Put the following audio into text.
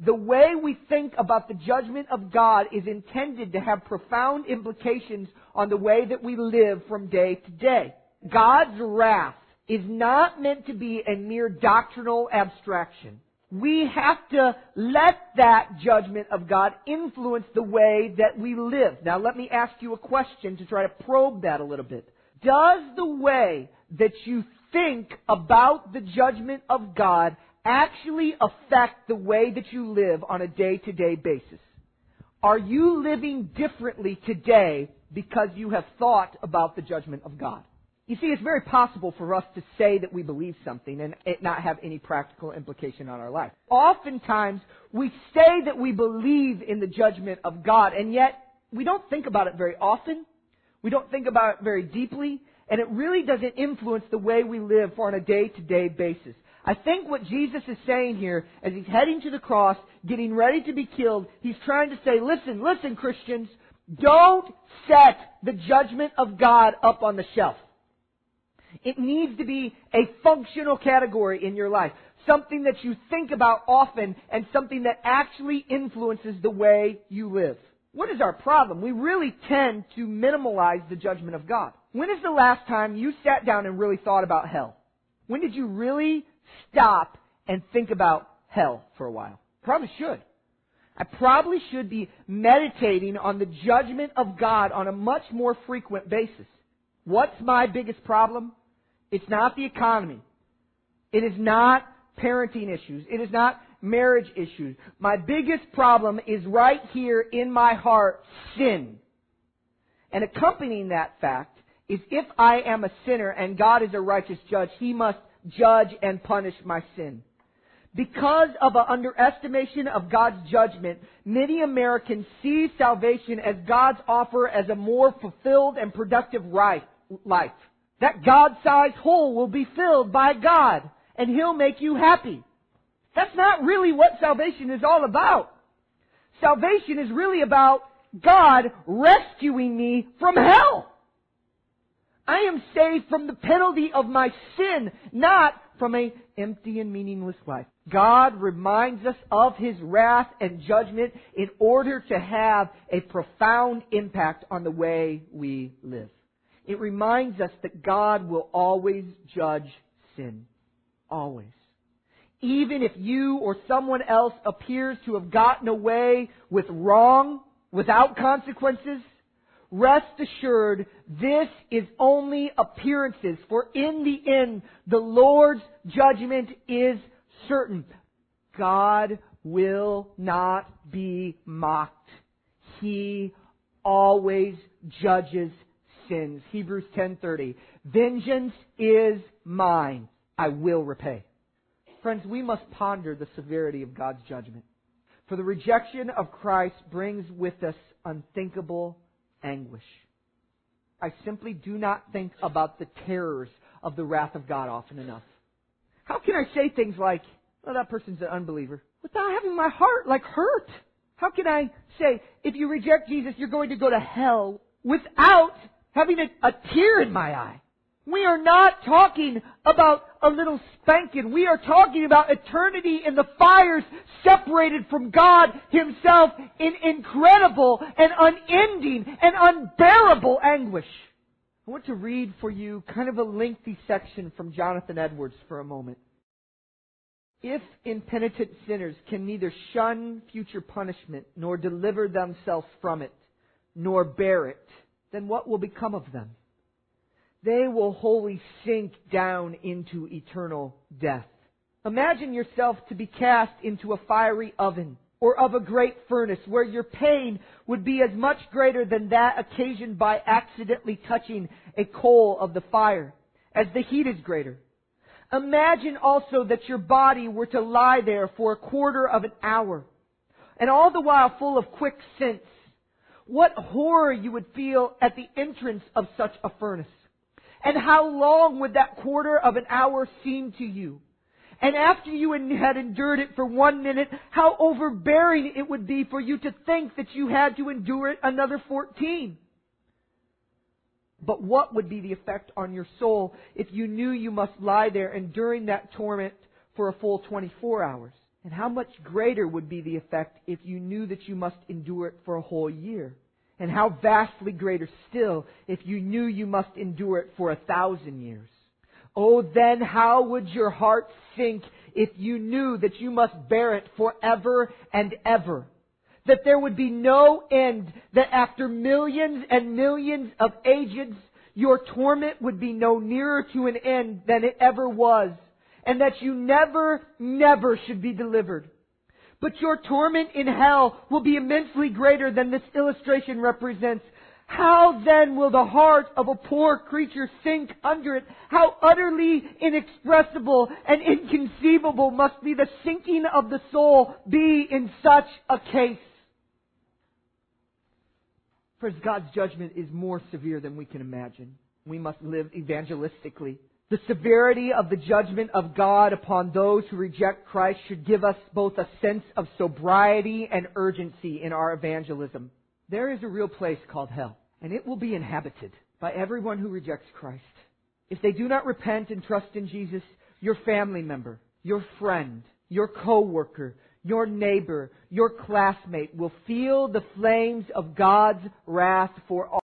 The way we think about the judgment of God is intended to have profound implications on the way that we live from day to day. God's wrath is not meant to be a mere doctrinal abstraction. We have to let that judgment of God influence the way that we live. Now let me ask you a question to try to probe that a little bit. Does the way that you think about the judgment of God actually affect the way that you live on a day-to-day basis? Are you living differently today because you have thought about the judgment of God? You see, it's very possible for us to say that we believe something and it not have any practical implication on our life. Oftentimes, we say that we believe in the judgment of God, and yet we don't think about it very often. We don't think about it very deeply, and it really doesn't influence the way we live on a day-to-day basis. I think what Jesus is saying here, as He's heading to the cross, getting ready to be killed, He's trying to say, listen, Christians, don't set the judgment of God up on the shelf. It needs to be a functional category in your life. Something that you think about often and something that actually influences the way you live. What is our problem? We really tend to minimalize the judgment of God. When is the last time you sat down and really thought about hell? When did you really stop and think about hell for a while? Probably should. I probably should be meditating on the judgment of God on a much more frequent basis. What's my biggest problem? It's not the economy. It is not parenting issues. It is not marriage issues. My biggest problem is right here in my heart, sin. And accompanying that fact is if I am a sinner and God is a righteous judge, He must judge and punish my sin. Because of an underestimation of God's judgment, many Americans see salvation as God's offer as a more fulfilled and productive life. That God-sized hole will be filled by God, and He'll make you happy. That's not really what salvation is all about. Salvation is really about God rescuing me from hell. I am saved from the penalty of my sin, not from an empty and meaningless life. God reminds us of His wrath and judgment in order to have a profound impact on the way we live. It reminds us that God will always judge sin. Always. Even if you or someone else appears to have gotten away with wrong without consequences, rest assured this is only appearances, for in the end the Lord's judgment is certain. God will not be mocked. He always judges sins. Hebrews 10:30. Vengeance is mine. I will repay. Friends, we must ponder the severity of God's judgment. For the rejection of Christ brings with us unthinkable anguish. I simply do not think about the terrors of the wrath of God often enough. How can I say things like, well, that person's an unbeliever, without having my heart hurt? How can I say, if you reject Jesus, you're going to go to hell, without having a tear in my eye? We are not talking about a little spanking. We are talking about eternity in the fires, separated from God Himself in incredible and unending and unbearable anguish. I want to read for you kind of a lengthy section from Jonathan Edwards for a moment. If impenitent sinners can neither shun future punishment, nor deliver themselves from it, nor bear it, then what will become of them? They will wholly sink down into eternal death. Imagine yourself to be cast into a fiery oven or of a great furnace where your pain would be as much greater than that occasioned by accidentally touching a coal of the fire, as the heat is greater. Imagine also that your body were to lie there for a quarter of an hour, and all the while full of quick scents. What horror you would feel at the entrance of such a furnace. And how long would that quarter of an hour seem to you? And after you had endured it for 1 minute, how overbearing it would be for you to think that you had to endure it another 14. But what would be the effect on your soul if you knew you must lie there enduring that torment for a full 24 hours? And how much greater would be the effect if you knew that you must endure it for a whole year? And how vastly greater still if you knew you must endure it for 1,000 years? Oh, then how would your heart sink if you knew that you must bear it forever and ever? That there would be no end, that after millions and millions of ages, your torment would be no nearer to an end than it ever was, and that you never, never should be delivered. But your torment in hell will be immensely greater than this illustration represents. How then will the heart of a poor creature sink under it? How utterly inexpressible and inconceivable must be the sinking of the soul be in such a case. For God's judgment is more severe than we can imagine. We must live evangelistically. The severity of the judgment of God upon those who reject Christ should give us both a sense of sobriety and urgency in our evangelism. There is a real place called hell, and it will be inhabited by everyone who rejects Christ. If they do not repent and trust in Jesus, your family member, your friend, your co-worker, your neighbor, your classmate will feel the flames of God's wrath for all.